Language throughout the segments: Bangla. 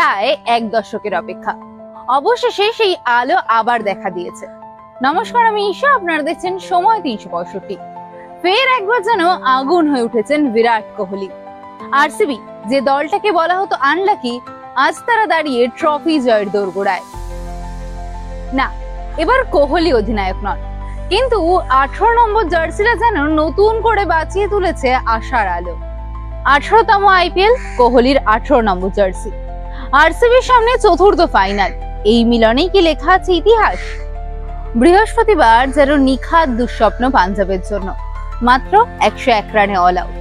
প্রায় এক দশকের অপেক্ষা অবশেষে সেই আলো আবার দেখা দিয়েছে। নমস্কার, আমি ঈশা, আপনারা দেখছেন সময় 365। ফের একবার যেন আগুন হয়ে উঠেছেন বিরাট কোহলি। আরসিবি যে দলটাকে বলা হতো আনলাকি, আজ তারা দাঁড়িয়ে ট্রফি জয়ের দোরগোড়ায়। না, এবার কোহলি অধিনায়ক নন, কিন্তু 18 নম্বর জার্সিটা যেন নতুন করে বাঁচিয়ে তুলেছে আশার আলো। 18তম আইপিএল, কোহলির 18 নম্বর জার্সি। আরসিবির সামনে চতুর্থ ফাইনাল, এই মিলনেই কি লেখা আছে ইতিহাস? বৃহস্পতিবার যেন নিখাত দুঃস্বপ্ন পাঞ্জাবের জন্য। মাত্র 101 রানে all out.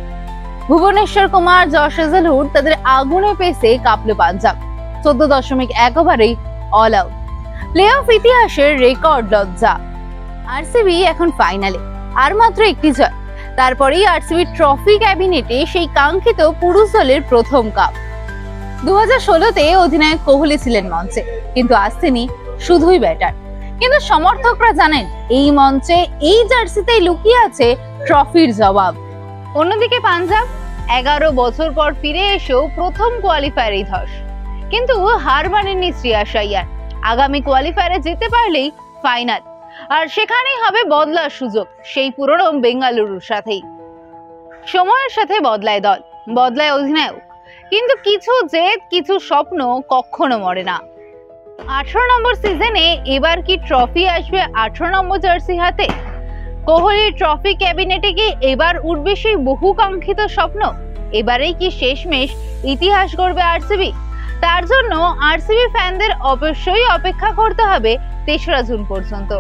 Bhuvneshwar Kumar, Josh Hazlewood তাদের আগুনে পেসে কাঁপলো পাঞ্জাব। 14.1 ওভারেই অল আউট। প্লে অফ ইতিহাসের রেকর্ড লজ্জা। আরসিবি এখন ফাইনালে, আর মাত্র একটি জয়। তারপরেই আরসিবি ট্রফি ক্যাবিনেটে সেই কাঙ্ক্ষিত পুরুষ দলের প্রথম কাপ। 2016-তে অধিনায়ক কোহলি ছিলেন মঞ্চে, কিন্তু আজ তিনি শুধুই ব্যাটার। কিন্তু সমর্থকরা জানেন, এই মঞ্চে এই জার্সিতেই লুকিয়ে আছে ট্রফির জবাব। অন্যদিকে পাঞ্জাব 11 বছর পর ফিরে এসেও প্রথম কোয়ালিফায়ারেই ধস। কিন্তু হার মানেননি শ্রেয়াস আইয়ার। আগামী কোয়ালিফায়ারে যেতে পারলেই ফাইনাল, আর সেখানেই হবে বদলার সুযোগ সেই পুরনো বেঙ্গালুরুর সাথেই। সময়ের সাথে বদলায় দল, বদলায় অধিনায়ক, কিন্তু কিছু জেদ, কিছু স্বপ্ন কখনো মরে না। 18 নম্বর সিজনে এবার কি ট্রফি আসবে 18 নম্বর জার্সি হাতে? কোহলির ট্রফি ক্যাবিনেটে কি এবার উঠবে সেই বহু কাঙ্ক্ষিত স্বপ্ন? এবারেই কি শেষমেশ ইতিহাস গড়বে আরসিবি? তার জন্য আরসিবি ফ্যানদের অবশ্যই অপেক্ষা করতে হবে 3রা জুন পর্যন্ত।